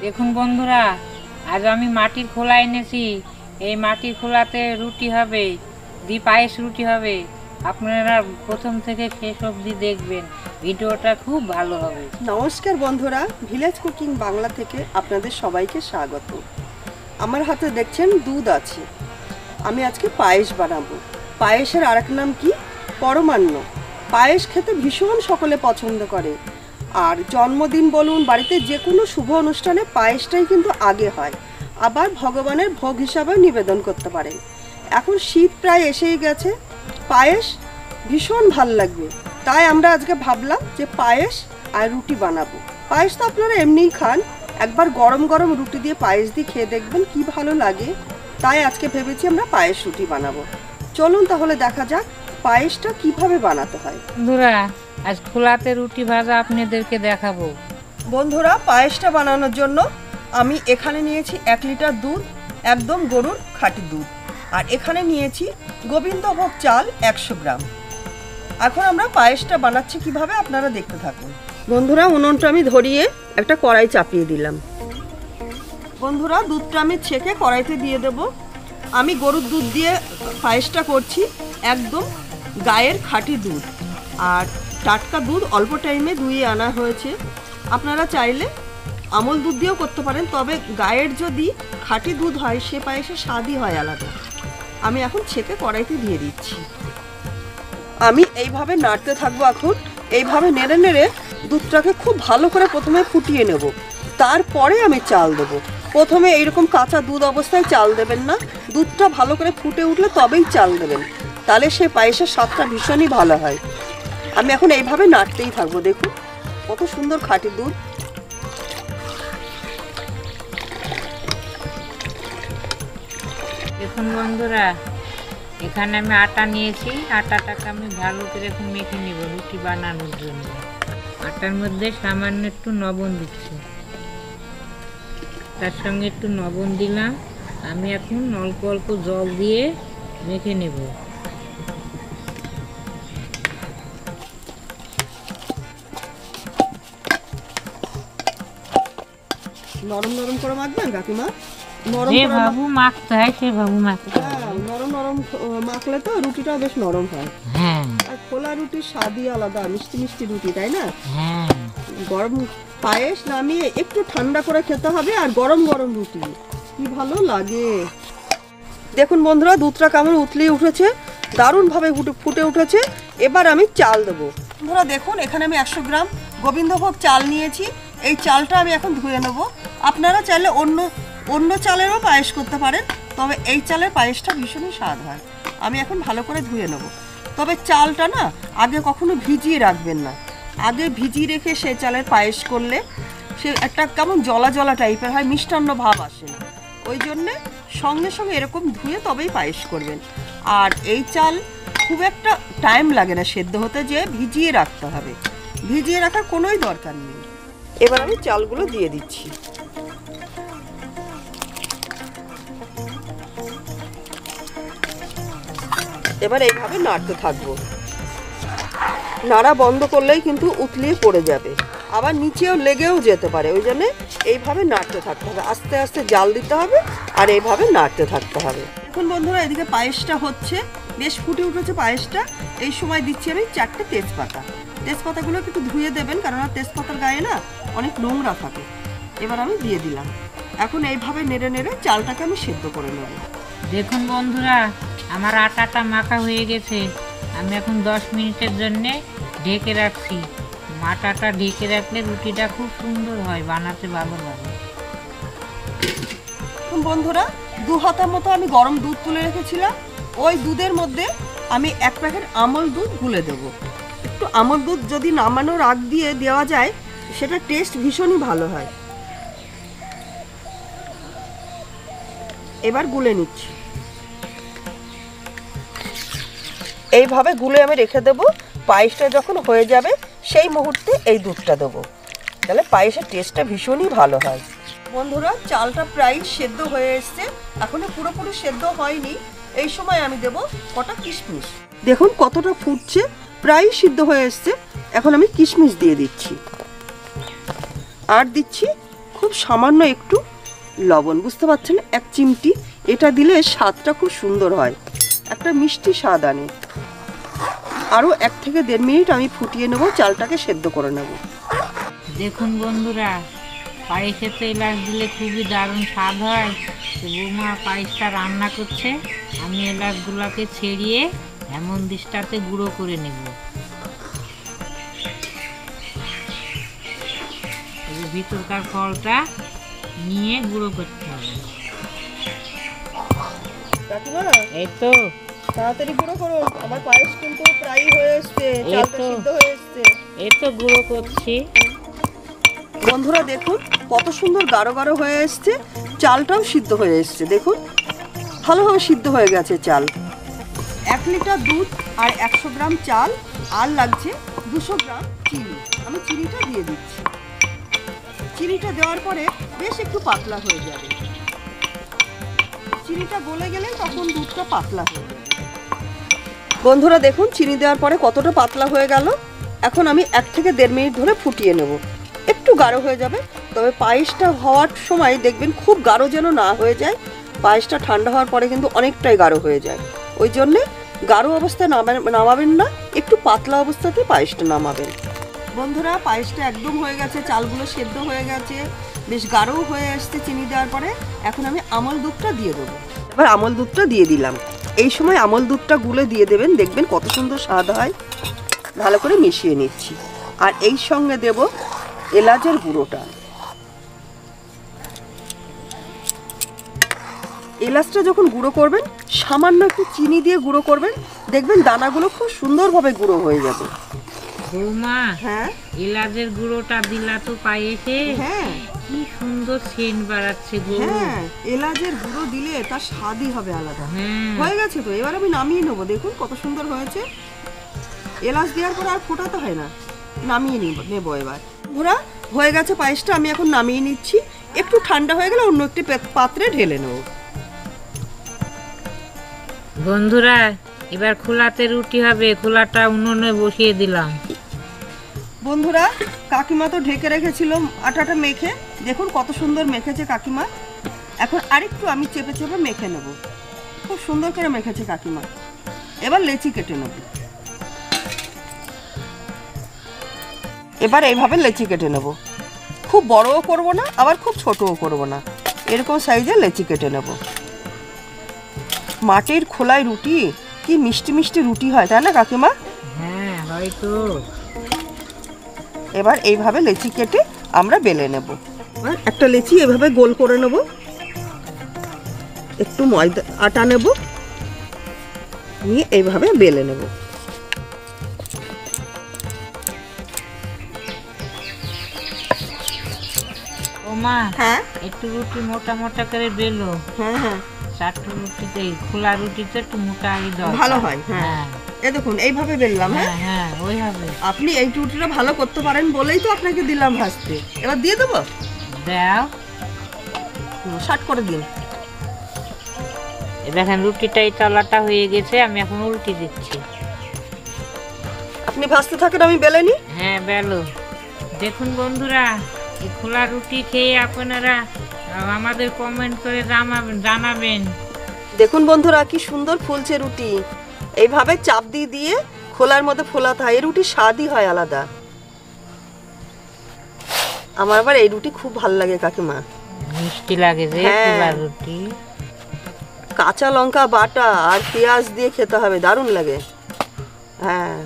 দেখুন বন্ধুরা, আজ আমি মাটির খোলা এনেছি। এই মাটির খোলাতে রুটি হবে, পায়েস রুটি হবে। আপনারা প্রথম থেকে শেষ অবধি দেখবেন, ভিডিওটা খুব ভালো হবে। নমস্কার বন্ধুরা, ভিলেজ কুকিং বাংলা থেকে আপনাদের সবাইকে স্বাগত। আমার হাতে দেখছেন দুধ আছে। আমি আজকে পায়েস বানাবো। পায়েসের আরেক নাম কি? পরমান্ন। পায়েস খেতে ভীষণ সকলে পছন্দ করে। আর জন্মদিন বলুন, বাড়িতে যে কোনো শুভ অনুষ্ঠানে পায়েসটাই কিন্তু আগে হয়। আবার ভগবানের ভোগ হিসাবেও নিবেদন করতে পারেন। এখন শীত প্রায় এসেই গেছে, পায়েস ভীষণ ভাল লাগবে। তাই আমরা আজকে ভাবলাম যে পায়েস আর রুটি বানাবো। পায়েস তো আপনারা এমনিই খান, একবার গরম গরম রুটি দিয়ে পায়েস দিয়ে খেয়ে দেখবেন কি ভালো লাগে। তাই আজকে ভেবেছি আমরা পায়েস রুটি বানাবো। চলুন তাহলে দেখা যাক পায়েসটা কিভাবে বানাতে হয়। বন্ধুরা, আজ খোলাতে রুটি ভাজা আপনাদেরকে দেখাবো। বন্ধুরা, পায়েসটা বানানোর জন্য আমি এখানে নিয়েছি 1 লিটার দুধ, একদম গরুর খাঁটি দুধ। আর এখানে নিয়েছি গোবিন্দভোগ চাল 100 গ্রাম। এখন আমরা পায়েসটা বানাচ্ছি কিভাবে আপনারা দেখতে থাকুন। বন্ধুরা, উনুনটা আমি ধরিয়ে একটা কড়াই চাপিয়ে দিলাম। বন্ধুরা, দুধটা আমি ছেঁকে কড়াইতে দিয়ে দেব। আমি গরুর দুধ দিয়ে পায়েসটা করছি, একদম গায়ের খাঁটি দুধ। আর টাটকা দুধ অল্প টাইমে দুইয়ে আনা হয়েছে। আপনারা চাইলে আমল দুধ দিয়েও করতে পারেন, তবে গায়ের যদি খাঁটি দুধ হয় সে পায়েসের স্বাদই হয় আলাদা। আমি এখন ছেঁকে কড়াইতে দিয়ে দিচ্ছি। আমি এইভাবে নাড়তে থাকবো। এখন এইভাবে নেড়ে নেড়ে দুধটাকে খুব ভালো করে প্রথমে ফুটিয়ে নেব, তারপরে আমি চাল দেবো। প্রথমে এইরকম কাঁচা দুধ অবস্থায় চাল দেবেন না, দুধটা ভালো করে ফুটে উঠলে তবেই চাল দেবেন, তাহলে সেই পায়েসের স্বাদটা ভীষণই ভালো হয়। আমি এখন এইভাবে নাড়তেই থাকবো। দেখুন কত সুন্দর খাঁটি দুধ। দেখুন বন্ধুরা, এখানে আমি আটা নিয়েছি। আটাটাকে আমি ভালো করে এখন মেখে নিব রুটি বানানোর জন্য। আটার মধ্যে সামান্য একটু লবণ দিচ্ছি, তার সঙ্গে একটু লবণ দিলাম। আমি এখন অল্প অল্প জল দিয়ে মেখে নেব। নরম নরম করে মাখবেন কাকিমা। যেভাবে মাখতে হয় সেভাবে মাখতে হয়। নরম নরম মাখলে তো রুটিটাও বেশ নরম হয়। হ্যাঁ, আর খোলা রুটির স্বাদই আলাদা, মিষ্টি মিষ্টি রুটি, তাই না? হ্যাঁ। গরম পায়েস নামিয়ে একটু ঠান্ডা করে খেতে হবে, আর গরম গরম রুটি কি ভালো লাগে। দেখুন বন্ধুরা, দুধটা কেমন উতলিয়ে উঠেছে, দারুণভাবে ফুটে উঠেছে। এবার আমি চাল দেবো। বন্ধুরা দেখুন, এখানে আমি 100 গ্রাম গোবিন্দভোগ চাল নিয়েছি। এই চালটা আমি এখন ধুয়ে নেব। আপনারা চাইলে অন্য চালেরও পায়েস করতে পারেন, তবে এই চালের পায়েসটা ভীষণই স্বাদ হয়। আমি এখন ভালো করে ধুয়ে নেব। তবে চালটা না আগে কখনো ভিজিয়ে রাখবেন না। আগে ভিজিয়ে রেখে সেই চালের পায়েস করলে সে একটা কেমন জলা জলা টাইপের হয়, মিষ্টান্ন ভাব আসে না। ওই জন্যে সঙ্গে সঙ্গে এরকম ধুয়ে তবেই পায়েস করবেন। আর এই চাল খুব একটা টাইম লাগে না সেদ্ধ হতে, যে ভিজিয়ে রাখতে হবে। ভিজিয়ে রাখার কোনোই দরকার নেই। এবার আমি চালগুলো দিয়ে দিচ্ছি। এবার এইভাবে নাড়তে থাকবো। নাড়া বন্ধ করলেই কিন্তু উতলিয়ে পড়ে যাবে, আবার নিচেও লেগেও যেতে পারে। ওই জন্য এইভাবে নাড়তে থাকতে হবে, আস্তে আস্তে জাল দিতে হবে, আর এইভাবে নাড়তে থাকতে হবে। এখন বন্ধুরা, এদিকে পায়েসটা হচ্ছে, বেশ ফুটে উঠেছে পায়েসটা। এই সময় দিচ্ছি আমি 4টে তেজপাতা। তেজপাতাগুলো একটু ধুয়ে দেবেন, কারণ তেজপাতার গায়ে না অনেক নোংরা থাকে। এবার আমি দিয়ে দিলাম। এখন এইভাবে নেড়ে নেড়ে চালটাকে আমি সেদ্ধ করে নেব। দেখুন বন্ধুরা, আমার আটাটা মাখা হয়ে গেছে। আমি এখন 10 মিনিটের জন্য ঢেকে রাখছি। আটাটা ঢেকে রাখলে রুটিটা খুব সুন্দর হয়, বানাতে ভালো লাগে। বন্ধুরা, 2 হাতা মতো আমি গরম দুধ তুলে রেখেছিলাম। ওই দুধের মধ্যে আমি 1 প্যাকেট আমল দুধ গুলে দেবো। একটু আমল দুধ যদি নামানোর আগ দিয়ে দেওয়া যায়, সেটা টেস্ট ভীষণই ভালো হয়। এবার গুলে নিচ্ছি। এইভাবে গুলে আমি রেখে দেবো। পায়েসটা যখন হয়ে যাবে সেই মুহূর্তে এই দুধটা দেবো, তাহলে পায়েসের টেস্টটা ভীষণই ভালো হয়। বন্ধুরা, চালটা প্রায় সেদ্ধ হয়ে এসছে, এখনো পুরোপুরি সেদ্ধ হয়নি। এই সময় আমি দেব কটা কিশমিশ। দেখুন কতটা ফুটছে, প্রায় সিদ্ধ হয়ে এসছে। এখন আমি কিশমিশ দিয়ে দিচ্ছি, আর দিচ্ছি খুব সামান্য একটু লবণ, বুঝতে পারছেন, 1 চিমটি। এটা দিলে স্বাদটা খুব সুন্দর হয়, একটা মিষ্টি স্বাদ আনে। আরও 1 থেকে 1.5 মিনিট আমি ফুটিয়ে নেব, চালটাকে সেদ্ধ করে নেব। দেখুন বন্ধুরা, পায়েসে তো এলাচ দিলে খুবই দারুণ স্বাদ হয়। তো বৌমা পায়েসটা রান্না করছে, আমি এলাচগুলোকে ছেড়িয়ে এমন দিশটাতে গুঁড়ো করে নেব। এই ভিতরকার ফলটা নিয়ে গুঁড়ো করতে হবে। কাকিমা, এই তো তাড়াতাড়ি গুঁড়ো করুন, আমার পায়েস কিন্তু প্রায় হয়ে এসছে, চালটা সিদ্ধ হয়ে এসছে। এই তো গুঁড়ো করছি। বন্ধুরা দেখুন কত সুন্দর গাঢ় গাঢ় হয়ে এসছে, চালটাও সিদ্ধ হয়ে এসছে। দেখুন ভালোভাবে সিদ্ধ হয়ে গেছে চাল। 1 লিটার দুধ আর 100 গ্রাম চাল, আর লাগছে 200 গ্রাম চিনি। আমি চিনিটা দিয়ে দিচ্ছি। চিনিটা দেওয়ার পরে বেশ একটু পাতলা হয়ে যাবে। চিনিটা গলে গেলে তখন দুধটা পাতলা হয়ে যাবে। বন্ধুরা দেখুন চিনি দেওয়ার পরে কতটা পাতলা হয়ে গেল। এখন আমি 1 থেকে 1.5 মিনিট ধরে ফুটিয়ে নেব। একটু গাঢ় হয়ে যাবে, তবে পায়েসটা হওয়ার সময় দেখবেন খুব গাঢ় যেন না হয়ে যায়। পায়েসটা ঠান্ডা হওয়ার পরে কিন্তু অনেকটাই গাঢ় হয়ে যায়, ওই জন্যে গাঢ় অবস্থায় নামাবেন না, একটু পাতলা অবস্থাতে পায়েসটা নামাবেন। বন্ধুরা পায়েসটা একদম হয়ে গেছে, চালগুলো সেদ্ধ হয়ে গেছে, বেশ গাঢ়ও হয়ে আসছে চিনি দেওয়ার পরে। এখন আমি আমল দুধটা দিয়ে দেবো। এবার আমল দুধটা দিয়ে দিলাম। এই সময় আমল দুধটা গুলে দিয়ে দেবেন, দেখবেন কত সুন্দর স্বাদ হয়। ভালো করে মিশিয়ে নিচ্ছি। আর এই সঙ্গে দেব এলাচের গুঁড়োটা। এলাচটা যখন গুঁড়ো করবেন সামান্য একটু চিনি দিয়ে গুঁড়ো করবেন, দেখবেন দানাগুলো খুব সুন্দরভাবে গুঁড়ো হয়ে যাবে। বৌমা, হ্যাঁ, এলাচের গুঁড়োটা দিলা তো পায়েসে, হ্যাঁ, কি সুন্দর সেন্ট বাড়াচ্ছে গো। হ্যাঁ, এলাচের গুঁড়ো দিলে তার স্বাদই হবে আলাদা। হ্যাঁ, হয়ে গেছে তো, এবার আমি নামিয়ে নেবো। দেখুন কত সুন্দর হয়েছে। এলাচ দেওয়ার পর আর ফোটাতে হয় না, নামিয়ে নেবো এবার। বন্ধুরা হয়ে গেছে পায়েসটা, আমি এখন নামিয়ে নিচ্ছি। একটু ঠান্ডা হয়ে গেলে অন্য একটি পাত্রে ঢেলে নেবো। বন্ধুরা এবার খোলাতে রুটি হবে, খোলাটা উনুনে বসিয়ে দিলাম। বন্ধুরা কাকিমা তো ঢেকে রেখেছিল আটাটা মেখে, দেখুন কত সুন্দর মেখেছে কাকিমা। এখন আরেকটু আমি চেপে চেপে মেখে নেব। খুব সুন্দর করে মেখেছে কাকিমা। এবার লেচি কেটে নেব। এবার এইভাবে লেচি কেটে নেব। খুব বড়ও করব না, আবার খুব ছোটও করব না, এরকম সাইজে লেচি কেটে নেব। মাটির খোলায় রুটি কি মিষ্টি মিষ্টি রুটি হয়, তাই না কাকিমা? হ্যাঁ হয়তো। এবার এইভাবে লেচি কেটে আমরা বেলে নেব। একটা লেচি এভাবে গোল করে নেব, একটু ময়দা আটা নেব, নিয়ে এইভাবে বেলে নেব। বৌমা, হ্যাঁ, একটু রুটি মোটা মোটা করে বেলো। হ্যাঁ, হ্যাঁ, চারটে রুটিতে, খোলা রুটিতে একটু মোটা ভালো হয়। হ্যাঁ, এই দেখুন এইভাবে বেললাম। হ্যাঁ, হ্যাঁ ওইভাবে। আপনি এই রুটিটা ভালো করতে পারেন বলেই তো আপনাকে দিলাম ভাজতে। এবার দিয়ে দেবো, দাও। শার্ট করে দিন। দেখেন রুটিটা এই তলাটা হয়ে গেছে, আমি এখন উল্টি দিচ্ছি। আপনি ভাজতে থাকেন, আমি বেলে নি। হ্যাঁ বেলো। দেখুন বন্ধুরা, এই খোলা রুটি খেয়ে আপনারা আমাদের কমেন্ট করে জানাবেন। দেখুন বন্ধুরা কি সুন্দর ফুলছে রুটি। এইভাবে চাপ দিয়ে দিয়ে খোলার মধ্যে ফোলাতে হয়, এই রুটির স্বাদই হয় আলাদা। আমার আবার এই রুটি খুব ভালো লাগে কাকিমা। মিষ্টি লাগে যে খোলা রুটি। কাঁচা লঙ্কা বাটা আর পেঁয়াজ দিয়ে খেতে হবে, দারুণ লাগে। হ্যাঁ,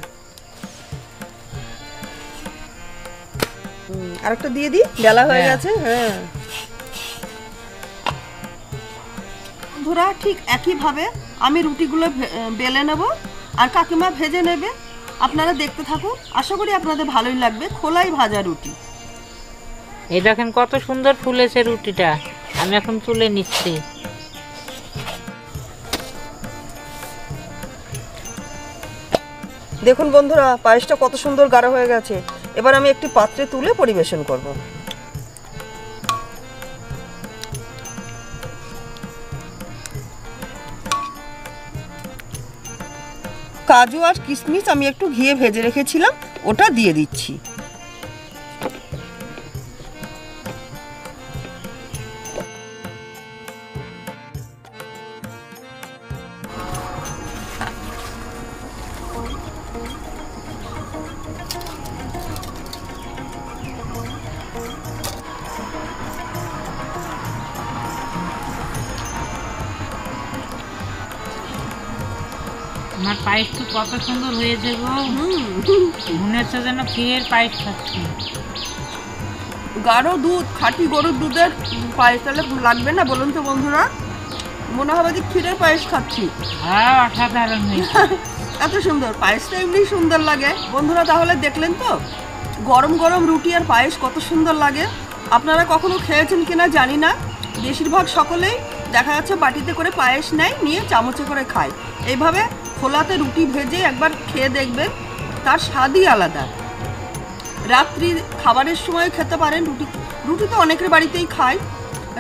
আরেকটা দিয়ে দিই, বেলা হয়ে গেছে। হ্যাঁ বন্ধুরা ঠিক একইভাবে আমি রুটিগুলো বেলে নেব, আর কাকিমা ভেজে নেবে। আপনারা দেখতে থাকুন, আশা করি আপনাদের ভালোই লাগবে। খোলাই ভাজা রুটি। এই দেখেন কত সুন্দর ফুলেছে রুটিটা, আমি এখন তুলে নিচ্ছি। দেখুন বন্ধুরা পায়েসটা কত সুন্দর গাঢ় হয়ে গেছে। এবার আমি একটি পাত্রে তুলে পরিবেশন করব। কাজু আর কিশমিশ আমি একটু ঘিয়ে ভেজে রেখেছিলাম, ওটা দিয়ে দিচ্ছি। আমার পায়েসটা কত সুন্দর হয়েছে গো, মনে হচ্ছে যেন ক্ষীরের পায়েস খাচ্ছি। গাঢ় দুধ, খাঁটি গরুর দুধের পায়েস, তাহলে লাগবে না বলুন তো বন্ধুরা? মনে হবে যে ক্ষীরের পায়েস খাচ্ছি। হ্যাঁ, অসাধারণ হয়েছে। এত সুন্দর পায়েসটা, এমনি সুন্দর লাগে বন্ধুরা। তাহলে দেখলেন তো গরম গরম রুটি আর পায়েস কত সুন্দর লাগে। আপনারা কখনো খেয়েছেন কিনা জানি না, বেশিরভাগ সকলেই দেখা যাচ্ছে বাটিতে করে পায়েস নেয়, নিয়ে চামচে করে খায়। এইভাবে খোলাতে রুটি ভেজে একবার খেয়ে দেখবেন, তার স্বাদই আলাদা। রাত্রি খাবারের সময় খেতে পারেন। রুটি তো অনেকের বাড়িতেই খায়,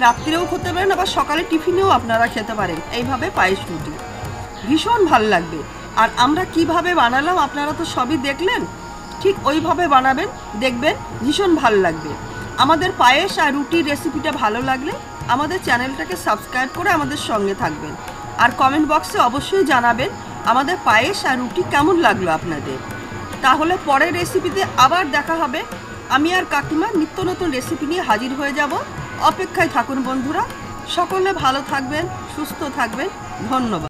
রাত্রিরেও খেতে পারেন, আবার সকালে টিফিনেও আপনারা খেতে পারেন এইভাবে পায়েস রুটি, ভীষণ ভাল লাগবে। আর আমরা কিভাবে বানালাম আপনারা তো সবই দেখলেন, ঠিক ওইভাবে বানাবেন, দেখবেন ভীষণ ভাল লাগবে। আমাদের পায়েস আর রুটির রেসিপিটা ভালো লাগলে আমাদের চ্যানেলটাকে সাবস্ক্রাইব করে আমাদের সঙ্গে থাকবেন। আর কমেন্ট বক্সে অবশ্যই জানাবেন আমাদের পায়েস আর রুটি কেমন লাগলো আপনাদের। তাহলে পরের রেসিপিতে আবার দেখা হবে। আমি আর কাকিমা নিত্য নতুন রেসিপি নিয়ে হাজির হয়ে যাব। অপেক্ষায় থাকুন বন্ধুরা। সকলে ভালো থাকবেন, সুস্থ থাকবেন। ধন্যবাদ।